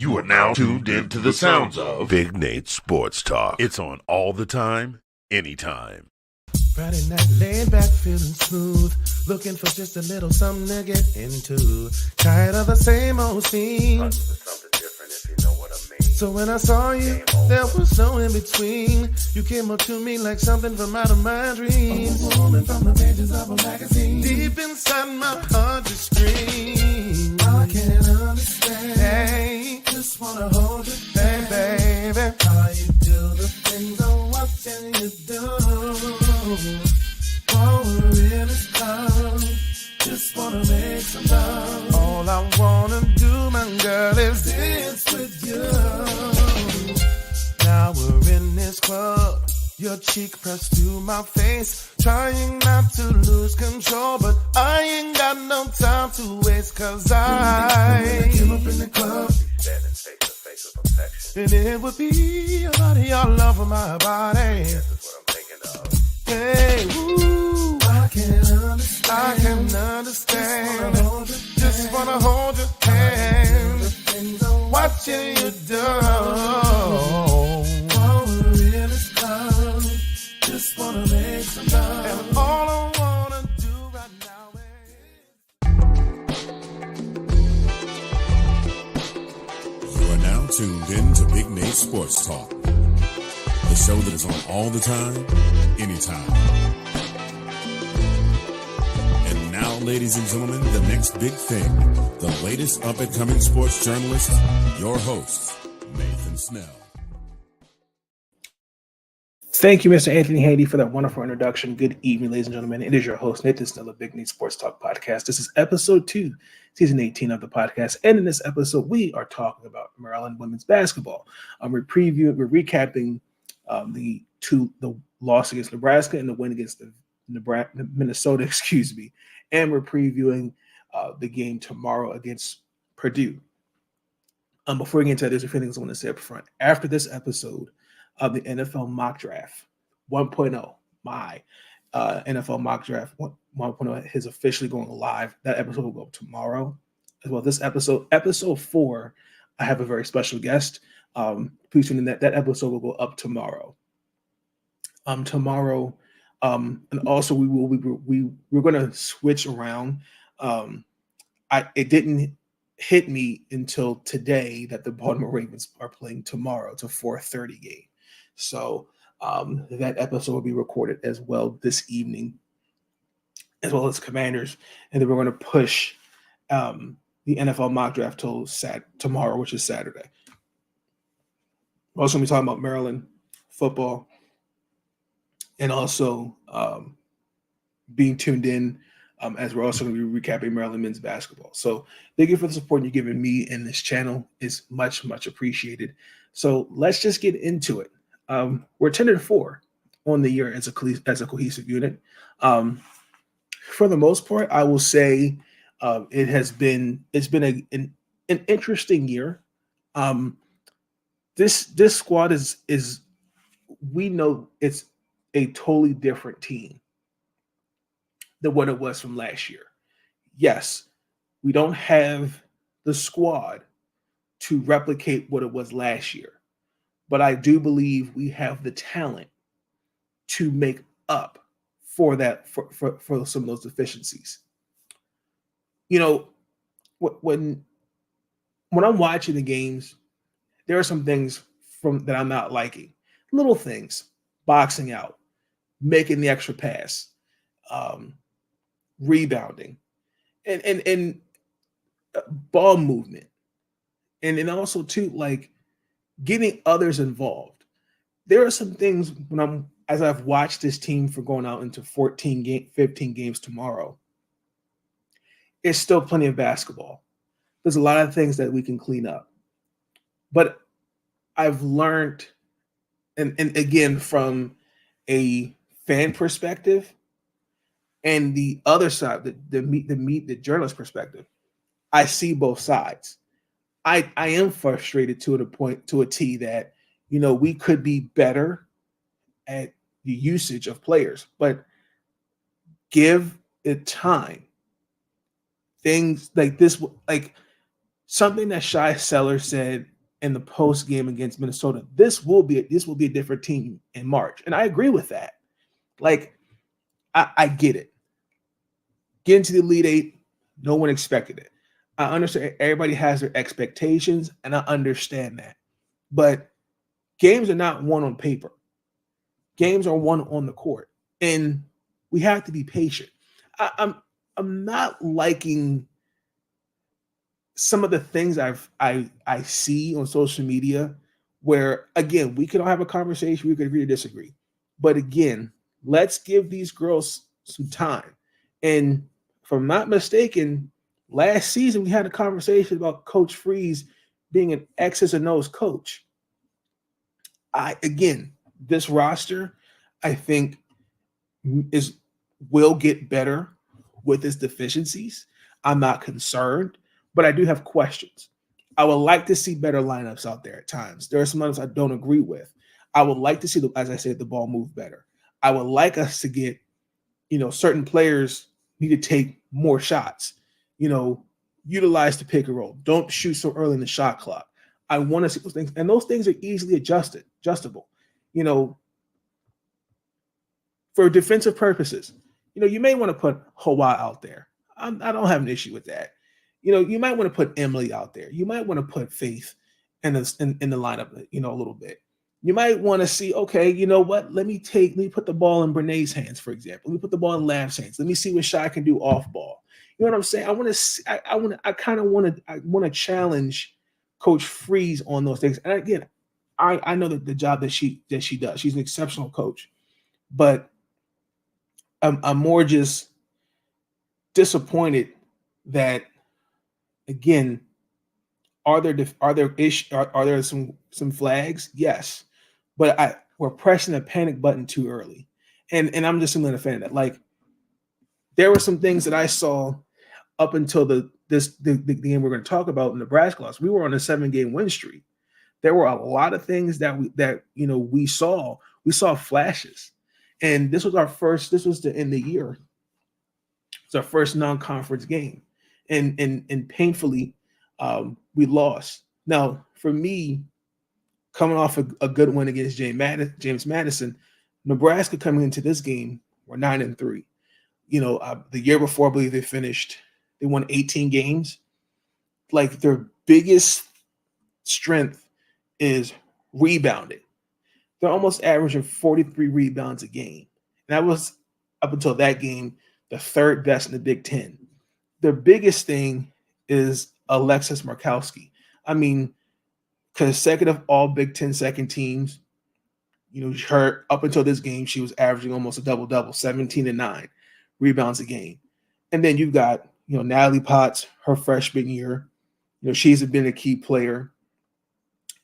You are now tuned into the sounds of Big Nate Sports Talk. It's on all the time, anytime. Friday night, laying back, feeling smooth, looking for just a little something to get into. Tired of the same old scene. Something different, if you know what I mean. So when I saw you, there was no in between. You came up to me like something from out of my dreams. A woman from the pages of a magazine. Deep inside my heart, you scream. I can't understand. Hey, just wanna hold you, hey, baby. How you do the things I'm watching you do. All we're in is love. Just wanna make some love. All I wanna do, my girl, is dance with you. Now we're in this club. Your cheek pressed to my face, trying not to lose control, but I ain't got no time to waste, cause I came up in the club, Standing face to face with perfection. and it would be your body all over my body. This is what I'm thinking of. Hey, woo, I can understand. Just wanna hold your hand, watching you do. All we're in is love. Just wanna make some love. And all I wanna do right now is. You are now tuned in to Big Nate Sports Talk, the show that is on all the time, anytime. And now, ladies and gentlemen, the next big thing, the latest up-and-coming sports journalist, your host, Nathan Snell. Thank you, Mr. Anthony Handy, for that wonderful introduction. Good evening, ladies and gentlemen. It is your host, Nathan Snell of Big Nate Sports Talk Podcast. This is episode 2, season 18 of the podcast. And in this episode, we are talking about Maryland women's basketball. We're recapping the loss against Nebraska and the win against Minnesota, and we're previewing the game tomorrow against Purdue. Before we get into that, there's a few things I want to say up front. After this episode of the NFL Mock Draft 1.0, my NFL Mock Draft 1.0 is officially going live. That episode will go up tomorrow. As well, this episode 4, I have a very special guest. Please tune in. That episode will go up tomorrow. And also we're going to switch around. It didn't hit me until today that the Baltimore Ravens are playing tomorrow. It's a 4:30 game. So that episode will be recorded as well this evening, as well as Commanders. And then we're going to push the NFL mock draft till tomorrow, which is Saturday. We're also going to be talking about Maryland football and also being tuned in as we're also going to be recapping Maryland men's basketball. So thank you for the support you're giving me in this channel. It's much, much appreciated. So let's just get into it. We're 10-4 on the year as a cohesive unit. For the most part, I will say it's been an interesting year. This squad is we know it's a totally different team than what it was from last year. Yes, we don't have the squad to replicate what it was last year, but I do believe we have the talent to make up for that, for some of those deficiencies. You know, when I'm watching the games, there are some things that I'm not liking. Little things, boxing out, making the extra pass, rebounding, and ball movement, and also too, like getting others involved. There are some things as I've watched this team for going out into 15 games tomorrow. It's still plenty of basketball. There's a lot of things that we can clean up, but I've learned, and again, from a fan perspective and the other side, the journalist perspective, I see both sides. I am frustrated to a T that, you know, we could be better at the usage of players, but give it time. Things like this, like something that Shai Seller said in the post game against Minnesota, this will be a different team in March. And I agree with that. Like, I get it. Getting to the Elite Eight, no one expected it. I understand everybody has their expectations, and I understand that. But games are not won on paper. Games are won on the court, and we have to be patient. I'm not liking some of the things I see on social media where, again, we can all have a conversation, we could agree or disagree. But again, let's give these girls some time. And if I'm not mistaken, last season we had a conversation about Coach Freeze being an X's and O's coach. This roster, I think, will get better with its deficiencies. I'm not concerned, but I do have questions. I would like to see better lineups out there at times. There are some lineups I don't agree with. I would like to see, as I said, the ball move better. I would like us to get, certain players need to take more shots. Utilize the pick and roll. Don't shoot so early in the shot clock. I want to see those things, and those things are easily adjustable. For defensive purposes, you may want to put Hawa out there. I don't have an issue with that. You might want to put Emily out there. You might want to put Faith in the lineup, a little bit. You might want to see, okay, you know what? Let me put the ball in Brené's hands, for example. Let me put the ball in Lav's hands. Let me see what Shai can do off ball. You know what I'm saying? I want to challenge Coach Freeze on those things. And again, I know that the job that she does. She's an exceptional coach, but I'm more just disappointed that, again, are there some flags? Yes, but we're pressing the panic button too early, and I'm just simply a fan of that. Like, there were some things that I saw up until the game we're going to talk about in Nebraska loss. We were on a 7-game win streak. There were a lot of things that we saw. We saw flashes. And this was the end of the year. It's our first non-conference game. And painfully, we lost. Now, for me, coming off a good win against James Madison, Nebraska coming into this game, we're 9-3. The year before, I believe they won 18 games. Like, their biggest strength is rebounding. They're almost averaging 43 rebounds a game. And that was, up until that game, the third best in the Big Ten. Their biggest thing is Alexis Markowski. I mean, consecutive all Big Ten second teams. Her up until this game, she was averaging almost a double-double, 17 and 9 rebounds a game. And then you've got, Natalie Potts, her freshman year. She's been a key player.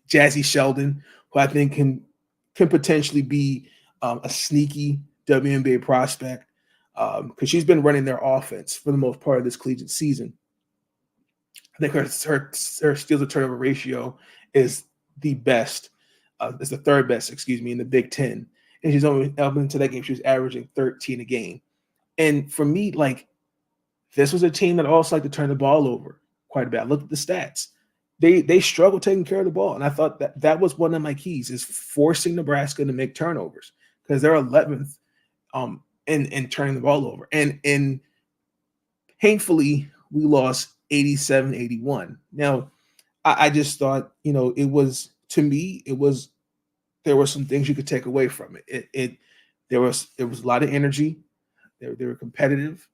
Jazzy Sheldon, who I think can potentially be a sneaky WNBA prospect, because she's been running their offense for the most part of this collegiate season. I think her steals to turnover ratio is the best. It's the third best, in the Big Ten. And she's only up into that game. She was averaging 13 a game. And for me, this was a team that also liked to turn the ball over quite a bit. I looked at the stats. They struggled taking care of the ball. And I thought that was one of my keys, is forcing Nebraska to make turnovers, because they're 11th in turning the ball over. And painfully, we lost 87-81. Now, I just thought, it was, to me, there were some things you could take away from it. There was a lot of energy. They were competitive.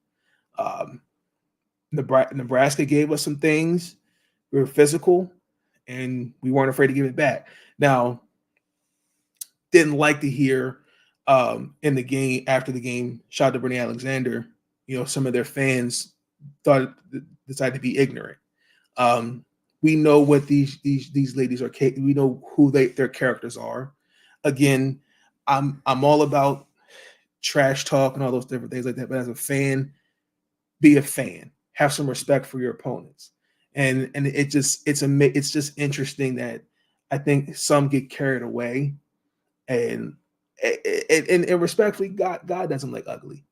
Nebraska gave us some things. We were physical, and we weren't afraid to give it back. Now, didn't like to hear in the game, after the game, shout out to Brene Alexander, some of their fans decided to be ignorant. We know what these ladies are. We know who their characters are. Again, I'm all about trash talk and all those different things like that. But as a fan, be a fan. Have some respect for your opponents. And it's just interesting that I think some get carried away, and respectfully, God doesn't like ugly,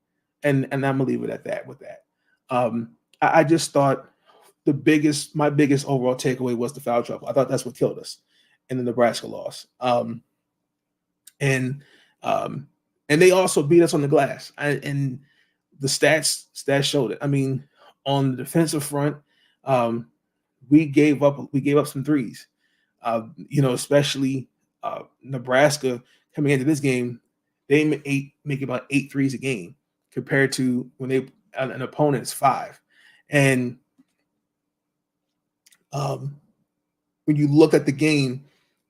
and I'm gonna leave it at that with that. I just thought my biggest overall takeaway was the foul trouble. I thought that's what killed us in the Nebraska loss. And they also beat us on the glass. And the stats showed it. I mean, on the defensive front, we gave up some threes. Especially Nebraska coming into this game, they make about 8 threes a game compared to when an opponent's 5. And when you look at the game,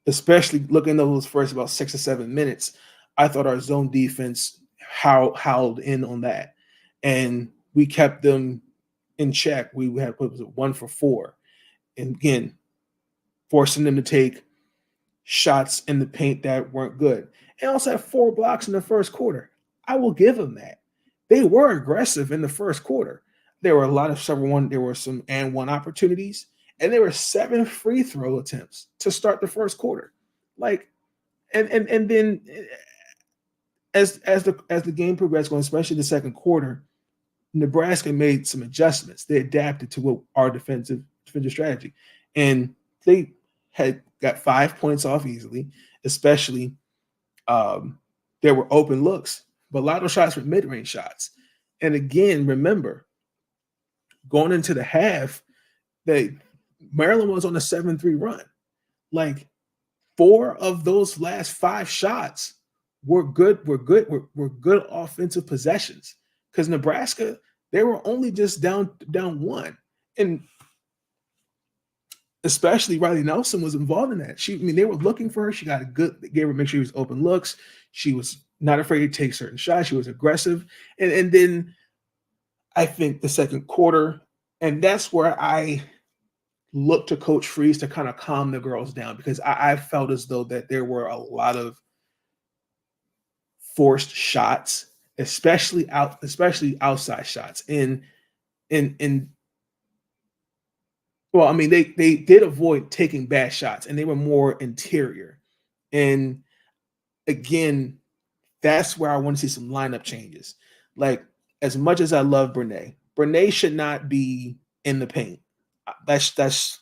especially looking at those first about 6 or 7 minutes, I thought our zone defense howled in on that, and we kept them in check. We had 1 for 4, and again, forcing them to take shots in the paint that weren't good. And also had 4 blocks in the first quarter. I will give them that. They were aggressive in the first quarter. There were a lot of there were some and one opportunities, and there were 7 free throw attempts to start the first quarter. Like, and then as the game progressed, going especially the second quarter, Nebraska made some adjustments. They adapted to what our defensive strategy, and they had got 5 points off easily. Especially, there were open looks, but a lot of those shots were mid-range shots. And again, remember, going into the half, Maryland was on a 7-3 run. Like, 4 of those last 5 shots were good offensive possessions. Because Nebraska, they were only just down 1. And especially Riley Nelson was involved in that. They were looking for her. She got they gave her, make sure she was open looks. She was not afraid to take certain shots. She was aggressive. And then I think the second quarter, and that's where I looked to Coach Freeze to kind of calm the girls down, because I felt as though that there were a lot of forced shots, especially outside shots. They did avoid taking bad shots, and they were more interior. And again, that's where I want to see some lineup changes. Like, as much as I love Brene should not be in the paint. That's just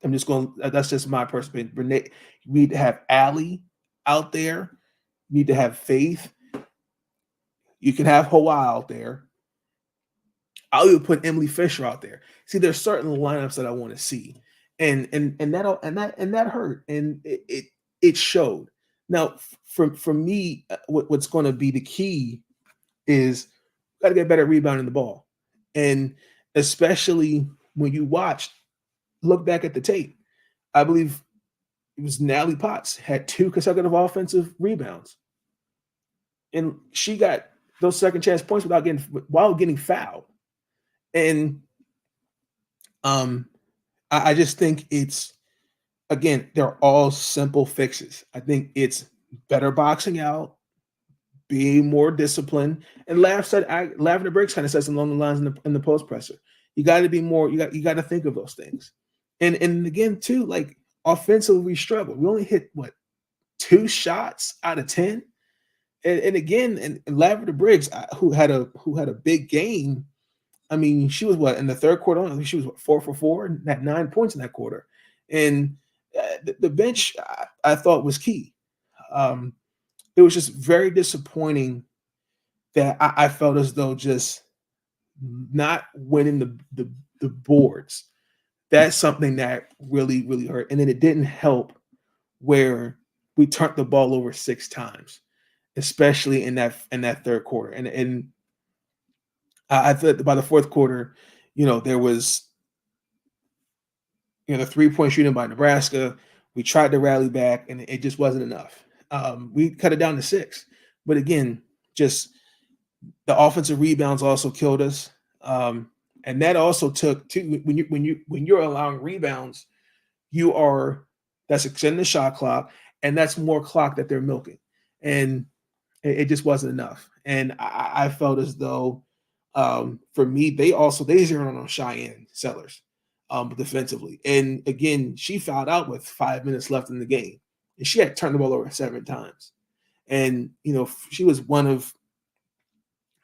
my personal opinion. Brene, you need to have Allie out there. You need to have Faith. You can have Hawa out there. I'll even put Emily Fisher out there. See, there's certain lineups that I want to see, and that hurt, and it showed. Now, for me, what's going to be the key is got to get better rebounding the ball, and especially when you look back at the tape, I believe it was Natalie Potts had 2 consecutive offensive rebounds, and she got those second chance points while getting fouled. And I just think it's, again, they're all simple fixes. I think it's better boxing out, being more disciplined, and Lavender Briggs kind of says along the lines in the post presser. You got to be more. You got to think of those things, and again too, like, offensively we struggled. We only hit 2 shots out of 10, and again, and Lavender Briggs, who had a big game. I mean, she was in the third quarter? I think she was 4 for 4 and had 9 points in that quarter. And the bench, I thought, was key. It was just very disappointing that I felt as though just not winning the boards. That's something that really, really hurt. And then it didn't help where we turned the ball over 6 times, especially in that third quarter. And I thought by the fourth quarter, there was, the 3-point shooting by Nebraska. We tried to rally back, and it just wasn't enough. We cut it down to 6, but again, just the offensive rebounds also killed us, and that also took too. When you're allowing rebounds, that's extending the shot clock, and that's more clock that they're milking, and it just wasn't enough. And I felt as though. For me, they zeroed on Cheyenne Sellers defensively. And again, she fouled out with 5 minutes left in the game. And she had turned the ball over 7 times. And, she was one of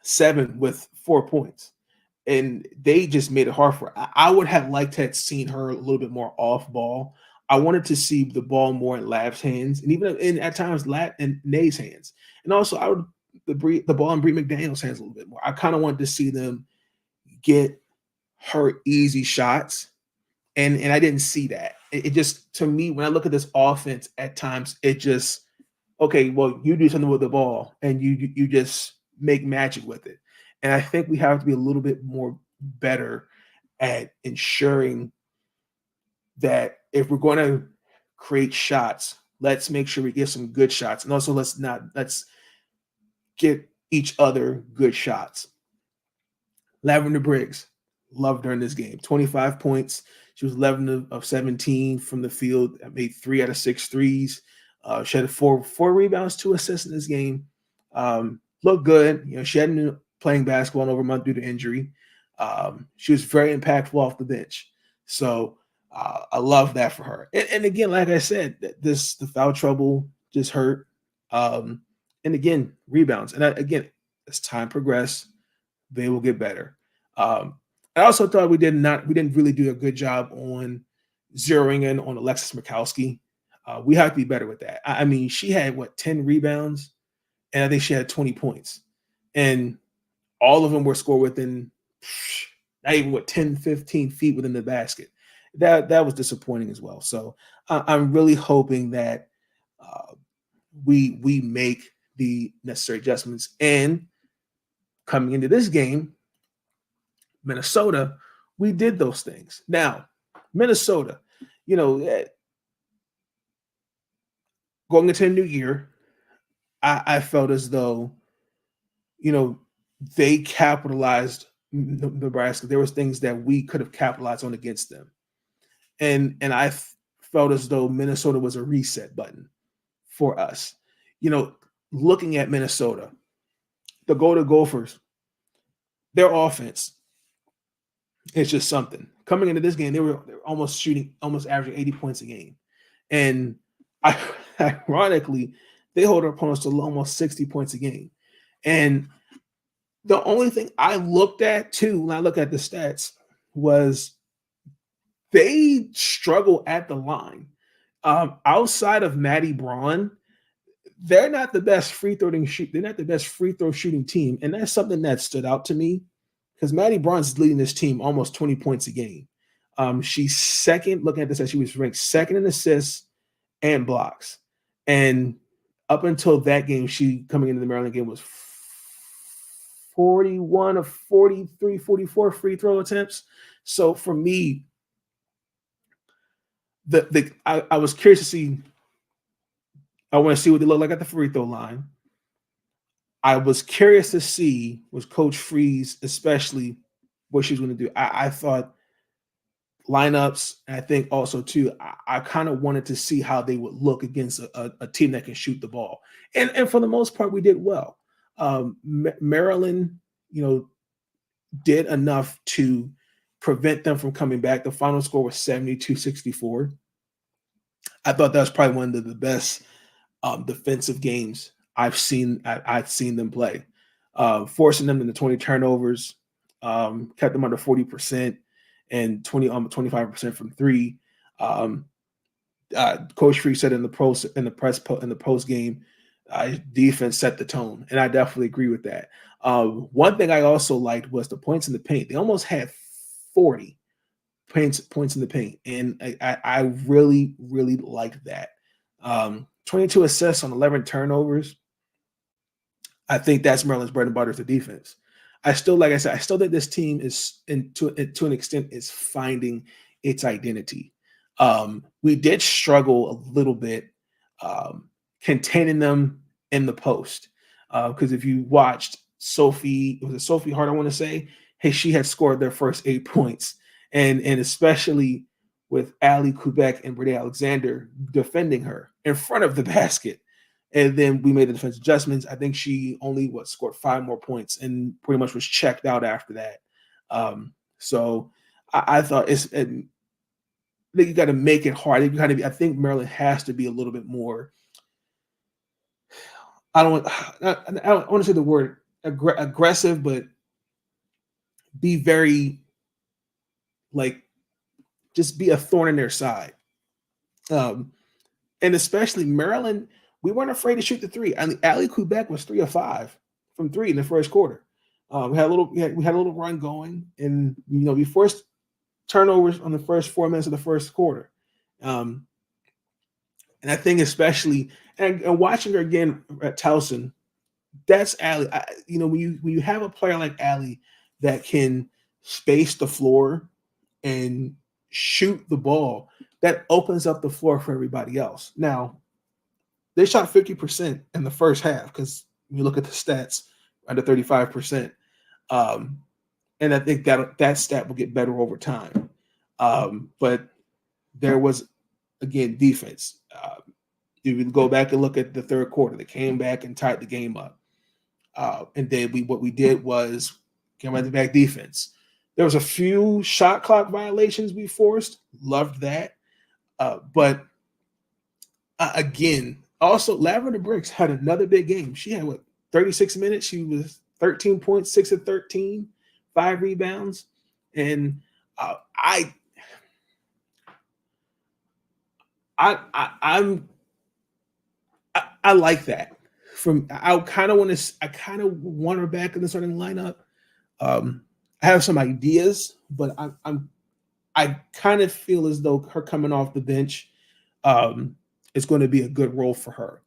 7 with 4 points. and they just made it hard for her. I would have liked to have seen her a little bit more off ball. I wanted to see the ball more in Lab's hands, and even in at times Lab and Nay's hands, and also I would the ball in Bree McDaniel's hands a little bit more. I kind of wanted to see them get her easy shots, and I didn't see that. It just, to me, when I look at this offense, at times it just, okay, well, you do something with the ball and you just make magic with it. And I think we have to be a little bit more better at ensuring that if we're going to create shots, let's make sure we get some good shots. And also let's get each other good shots. Lavender Briggs, loved her in this game. 25 points. She was 11 of 17 from the field. Made 3 out of 6 threes. She had four rebounds, 2 assists in this game. Looked good. You know, she hadn't been playing basketball in over a month due to injury. She was very impactful off the bench. So I love that for her. And again, like I said, the foul trouble just hurt. And again, rebounds. And again, as time progresses, they will get better. I also thought we didn't really do a good job on zeroing in on Alexis Murkowski. We have to be better with that. I mean, she had 10 rebounds, and I think she had 20 points, and all of them were scored within not even 10, 15 feet within the basket. That was disappointing as well. So I'm really hoping that we make the necessary adjustments. And coming into this game, Minnesota, we did those things. Now, Minnesota, going into a new year, I felt as though, they capitalized Nebraska. There was things that we could have capitalized on against them. And I felt as though Minnesota was a reset button for us. Looking at Minnesota, the Golden Gophers, their offense, it's just something. Coming into this game, they were almost averaging 80 points a game. And ironically, they hold their opponents to almost 60 points a game. And the only thing I looked at, too, when I look at the stats, was they struggle at the line. Outside of Maddie Braun, they're not the best free throw shooting team. And that's something that stood out to me, because Maddie Braun's leading this team almost 20 points a game. She's second, looking at this, she was ranked second in assists and blocks. And up until that game, she coming into the Maryland game was 41 of 43, 44 free throw attempts. So for me, I was curious to see. I want to see what they look like at the free throw line. I was curious to see, was Coach Freeze, especially what she's going to do. I thought lineups, and I think also too, I kind of wanted to see how they would look against a team that can shoot the ball. And for the most part, we did well. Maryland, did enough to prevent them from coming back. The final score was 72-64. I thought that was probably one of the best defensive games I've seen them play. Forcing them into 20 turnovers, kept them under 40% and 25% from three. Coach Freeze said in the post game, defense set the tone, and I definitely agree with that. One thing I also liked was the points in the paint. They almost had 40 points in the paint, and I really, really liked that. 22 assists on 11 turnovers. I think that's Maryland's bread and butter, is the defense. I still think this team is, to an extent, is finding its identity. We did struggle a little bit containing them in the post, because if you watched Sophie Hart, I want to say, hey, she had scored their first 8 points, and especially with Ali Kubek and Brady Alexander defending her in front of the basket. And then we made the defense adjustments. I think she only scored 5 more points and pretty much was checked out after that. So I thought you got to make it hard. I think Maryland has to be a little bit more. I don't want to say the word aggressive, but be very like just be a thorn in their side. And especially Maryland, we weren't afraid to shoot the three. And Ali Quebec was 3 of 5 from three in the first quarter. We had a little run going, and we forced turnovers on the first 4 minutes of the first quarter. And I think especially and watching her again at Towson, that's Ali. When you have a player like Ali that can space the floor and shoot the ball, that opens up the floor for everybody else. Now, they shot 50% in the first half because you look at the stats, under 35%. And I think that stat will get better over time. But there was, again, defense. You can go back and look at the third quarter. They came back and tied the game up. And then what we did was came right back defense. There was a few shot clock violations we forced. Loved that. But again, also Lavender Briggs had another big game. She had 36 minutes. She was 13 points, 6 of 13, 5 rebounds, and I like that. I kind of want her back in the starting lineup. I have some ideas, but I kind of feel as though her coming off the bench is going to be a good role for her,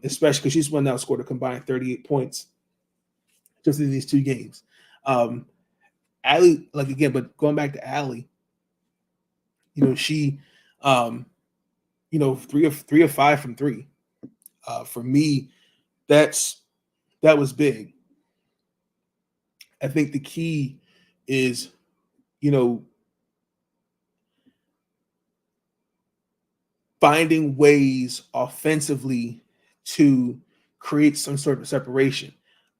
especially because she's one that scored a combined 38 points just in these 2 games. Allie, but going back to Allie, she, 3 of 5 from 3. For me, that was big. I think the key is, finding ways offensively to create some sort of separation.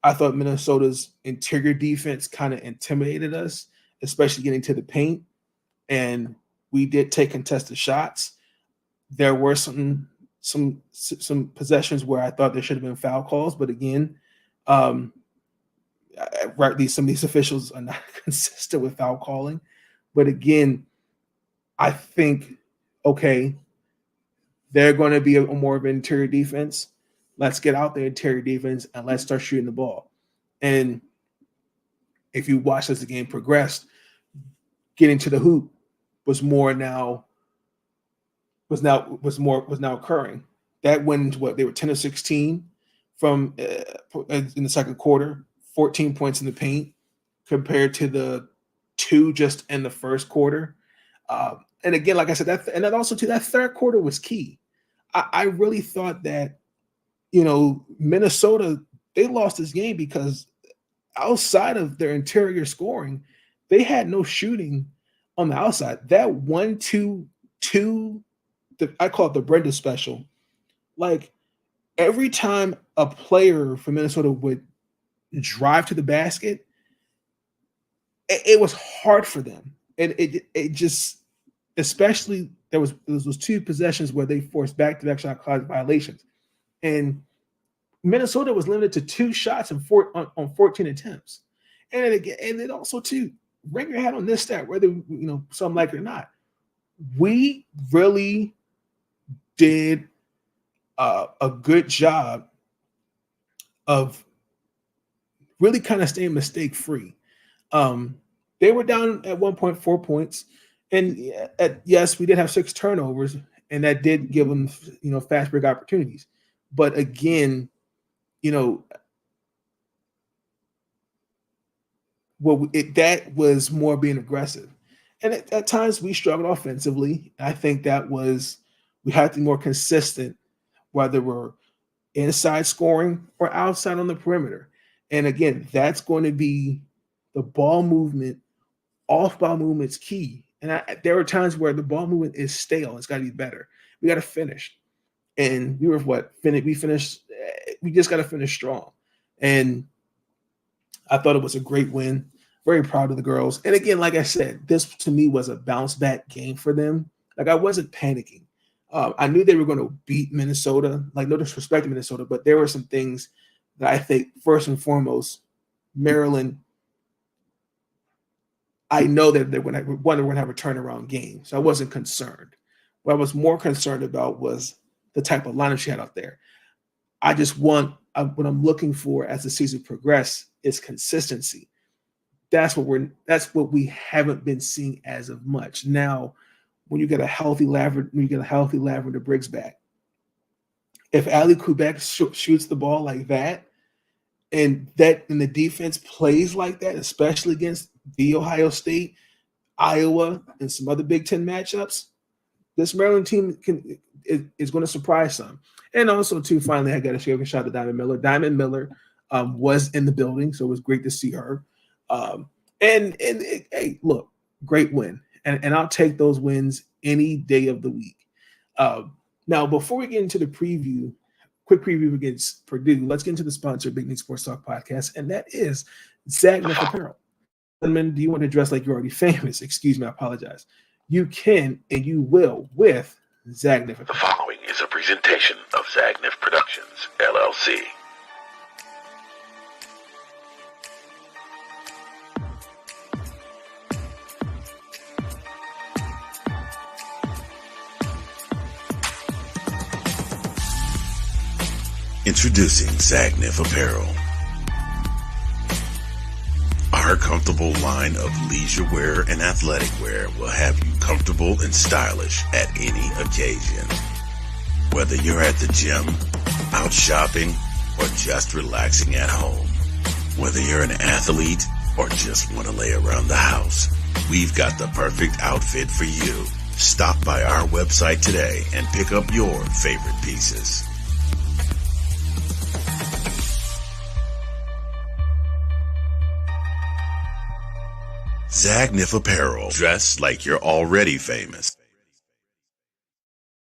I thought Minnesota's interior defense kind of intimidated us, especially getting to the paint. And we did take contested shots. There were some possessions where I thought there should have been foul calls, but again, some of these officials are not consistent with foul calling. But again, I think, okay, they're going to be more of an interior defense. Let's get out the interior defense and let's start shooting the ball. And if you watch as the game progressed, getting to the hoop was now occurring. That went into they were 10 of 16 from in the second quarter, 14 points in the paint compared to the 2 just in the first quarter. And again, like I said, that also too, that third quarter was key. I really thought that, Minnesota, they lost this game because outside of their interior scoring, they had no shooting on the outside. That 1-2-2, I call it the Brenda special. Like every time a player from Minnesota would drive to the basket, it was hard for them. It just, especially there was those 2 possessions where they forced back-to-back shot clock violations, and Minnesota was limited to 2 shots on 14 attempts. And then also too, ring your hat on this stat, whether some like it or not. We really did a good job of really kind of staying mistake free. They were down at 1.4 points, and yes, we did have 6 turnovers, and that did give them fast break opportunities. But again, that was more being aggressive, and at times we struggled offensively. I think that was we had to be more consistent, whether we're inside scoring or outside on the perimeter. And again, that's going to be the ball movement. Off ball movement's key. And there are times where the ball movement is stale. It's got to be better. We got to finish. And we were we just got to finish strong. And I thought it was a great win. Very proud of the girls. And again, like I said, this to me was a bounce back game for them. Like I wasn't panicking. I knew they were going to beat Minnesota. Like no disrespect to Minnesota, but there were some things that I think first and foremost, Maryland I know that they're going to have a turnaround game. So I wasn't concerned. What I was more concerned about was the type of lineup she had out there. I just want what I'm looking for as the season progresses is consistency. That's what we haven't been seeing as of much. Now, when you get a healthy Lavender Briggs back, if Ali Quebec shoots the ball like that, and the defense plays like that, especially against the Ohio State, Iowa, and some other Big Ten matchups, this Maryland team is going to surprise some. And also, too, finally, I got to give a shout out to Diamond Miller. Diamond Miller was in the building, so it was great to see her. Hey, look, great win. And I'll take those wins any day of the week. Now, before we get into the quick preview against Purdue, let's get into the sponsor of Big Need Sports Talk podcast, and that is Zagnif Apparel. Gentlemen, do you want to dress like you're already famous? Excuse me, I apologize. You can and you will with Zagnif Apparel. The following is a presentation of Zagnif Productions, LLC. Introducing Zagnif Apparel. Our comfortable line of leisure wear and athletic wear will have you comfortable and stylish at any occasion. Whether you're at the gym, out shopping, or just relaxing at home. Whether you're an athlete or just want to lay around the house, we've got the perfect outfit for you. Stop by our website today and pick up your favorite pieces. Zagnif Apparel. Dress like you're already famous.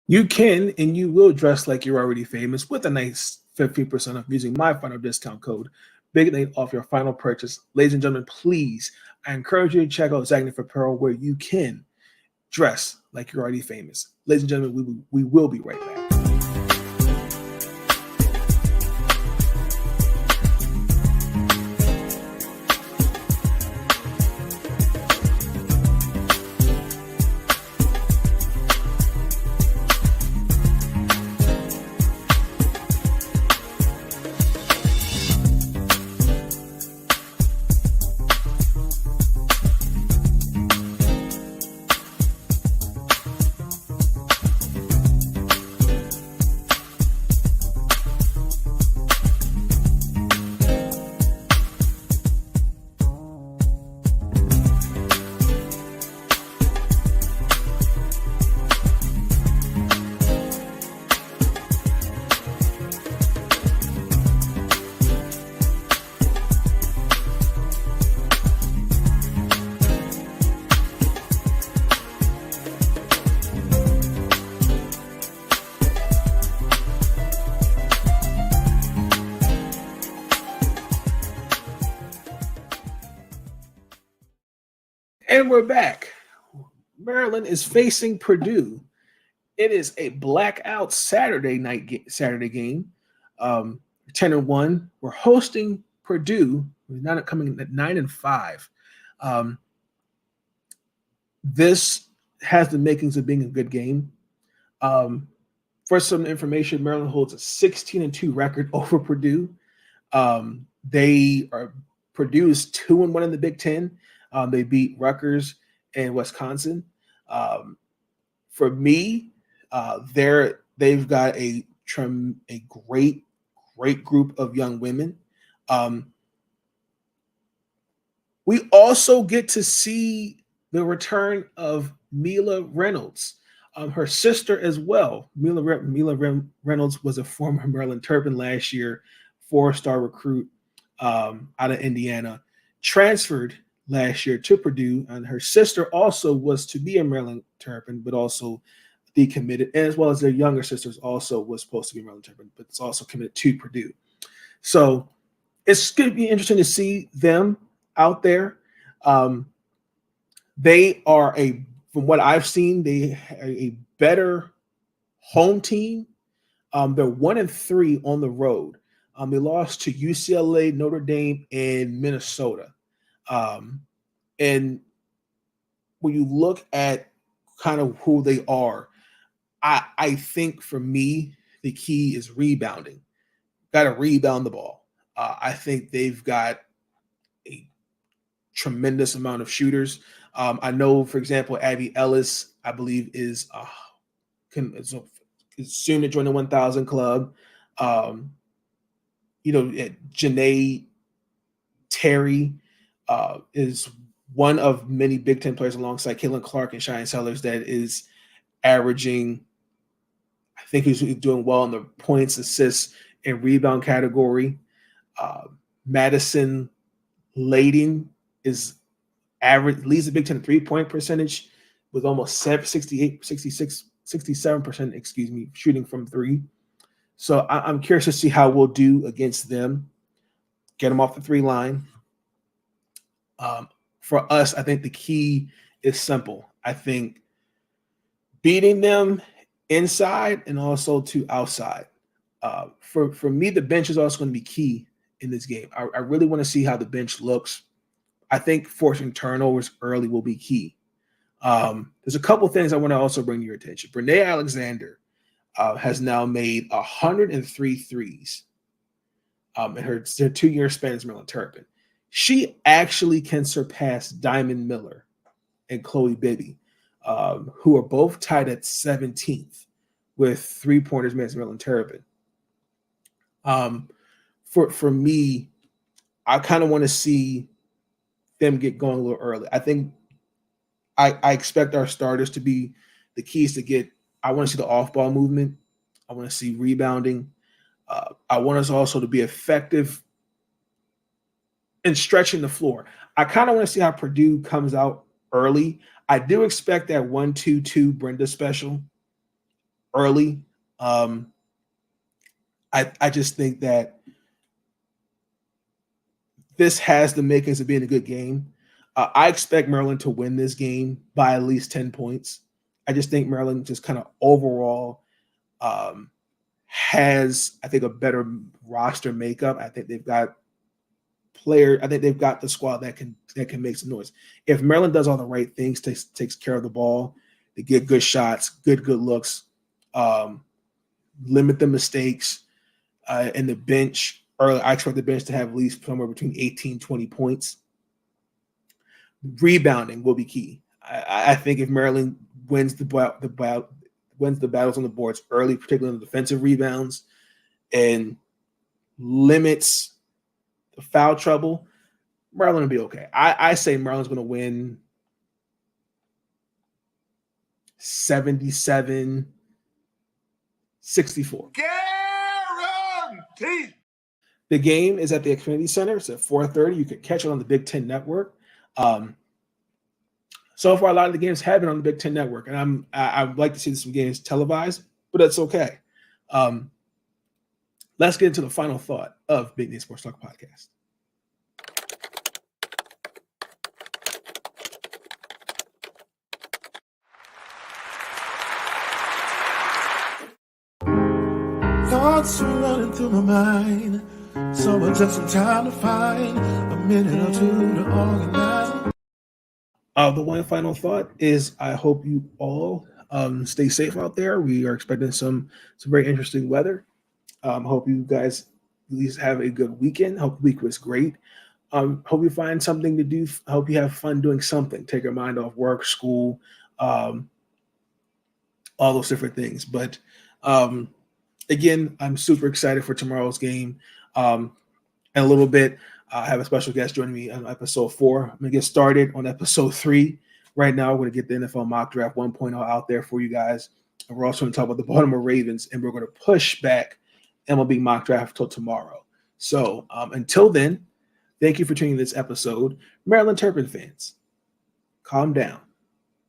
You can and you will dress like you're already famous with a nice 15% off using my final discount code, Big Nate, off your final purchase. Ladies and gentlemen, please, I encourage you to check out Zagnif Apparel where you can dress like you're already famous. Ladies and gentlemen, we will be right back. And we're back. Maryland is facing Purdue. It is a blackout Saturday game. 10-1. We're hosting Purdue. We're not coming at 9-5. This has the makings of being a good game. For some information, Maryland holds a 16-2 record over Purdue. Purdue is 2-1 in the Big Ten. They beat Rutgers and Wisconsin. For me, they've got a great group of young women. We also get to see the return of Mila Reynolds, her sister as well. Mila Reynolds was a former Maryland Terrapin last year, 4-star recruit out of Indiana, transferred last year to Purdue, and her sister also was to be a Maryland Terrapin, but also decommitted, as well as their younger sisters also was supposed to be Maryland Terrapin, but it's also committed to Purdue. So it's going to be interesting to see them out there. They are from what I've seen, they are a better home team. They're 1-3 on the road. They lost to UCLA, Notre Dame, and Minnesota. And when you look at kind of who they are, I think for me, the key is rebounding. Got to rebound the ball. I think they've got a tremendous amount of shooters. I know, for example, Abby Ellis, I believe, is soon to join the 1,000 club. Janae Terry is one of many Big Ten players alongside Caitlin Clark and Cheyenne Sellers that is averaging, I think he's doing well in the points, assists, and rebound category. Madison Lading is leads the Big Ten three-point percentage with almost 67%, shooting from three. So I'm curious to see how we'll do against them. Get them off the three line. For us, I think the key is simple. I think beating them inside and also to outside. For me, the bench is also going to be key in this game. I really want to see how the bench looks. I think forcing turnovers early will be key. There's a couple things I want to also bring to your attention. Brene Alexander has now made 103 threes in her 2-year span as Maryland Terrapin. She actually can surpass Diamond Miller and Chloe Bibby, who are both tied at 17th with 3-pointers made as Maryland Terrapin. For me, I kind of want to see them get going a little early. I think I expect our starters to be the keys to get. I want to see the off-ball movement. I want to see rebounding. I want us also to be effective in stretching the floor. I kind of want to see how Purdue comes out early. I do expect that 1-2-2 Brenda special early. I just think that this has the makings of being a good game. I expect Maryland to win this game by at least 10 points. I just think Maryland just kind of overall has, I think, a better roster makeup. I think they've got players. I think they've got the squad that can make some noise. If Maryland does all the right things, takes care of the ball, they get good shots, good looks, limit the mistakes, and the bench. Early, I expect the bench to have at least somewhere between 18, 20 points. Rebounding will be key. I think if Maryland wins the battles on the boards early, particularly on the defensive rebounds, and limits the foul trouble, Maryland will be okay. I say Maryland's going to win 77-64. Guaranteed. The game is at the Xfinity Center. It's at 4:30. You can catch it on the Big Ten Network. So far, a lot of the games have been on the Big Ten Network, and I'd like to see some games televised, but that's okay. Let's get into the final thought of Big Nate Sports Talk Podcast. Thoughts are running through my mind, so I took some time to find a minute or two to organize. The one final thought is I hope you all stay safe out there. We are expecting some very interesting weather. Hope you guys at least have a good weekend. Hope the week was great. Hope you find something to do. Hope you have fun doing something. Take your mind off work, school, all those different things. But again, I'm super excited for tomorrow's game. In a little bit, I have a special guest joining me on episode 4. I'm going to get started on episode 3. Right now, we're going to get the NFL mock draft 1.0 out there for you guys. And we're also going to talk about the Baltimore Ravens, and we're going to push back MLB mock draft till tomorrow. So until then, thank you for tuning in this episode. Maryland Terrapin fans, calm down.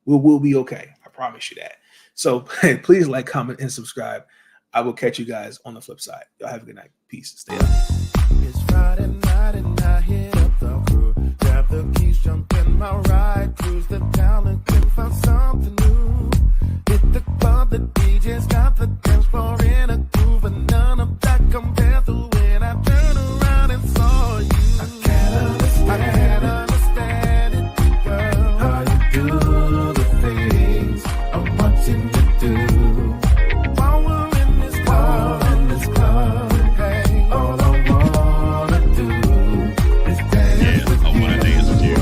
We'll be okay. I promise you that. So please like, comment, and subscribe. I will catch you guys on the flip side. Y'all have a good night. Peace. Stay up. It's Friday night and I hit up the crew. Grab the keys, jump in my ride, cruise the town and can find something new. Hit the club, the DJ's got the dance floor in a groove, and none of that compares to when I turned around and saw you. I can't understand it, girl. How you do? do. While we're in this club, hey, all I wanna do is dance with I wanna you. dance with you.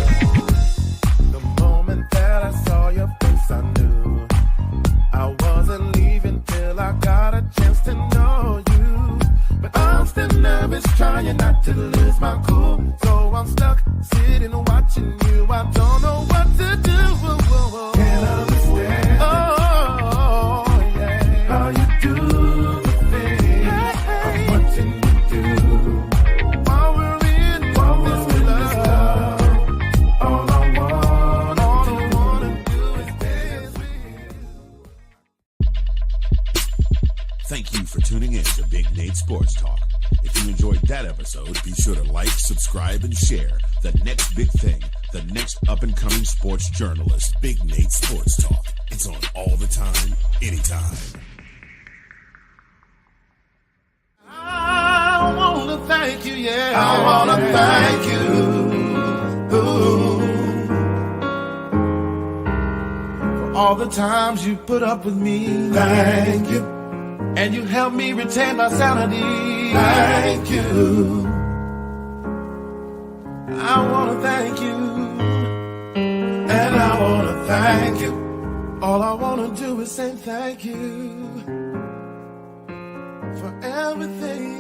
The moment that I saw your face, I knew I wasn't leaving till I got a chance to know you. But I'm still nervous, trying not to lose my cool. So I'm stuck sitting watching you. I don't know what to do. Can't understand. Oh, yeah. How you do the things I'm watching you do. While we're in this love, all I wanna do is dance with you. Thank you for tuning in to Big Nate Sports Talk. If you enjoyed that episode, be sure to like, subscribe, and share the next big thing, the next up-and-coming sports journalist, Big Nate Sports Talk. It's on all the time, anytime. I wanna thank you, yeah. I wanna thank you. Ooh. For all the times you put up with me. Thank you. And you helped me retain my sanity. Thank you. I wanna thank you. And I wanna thank you. All I wanna do is say thank you for everything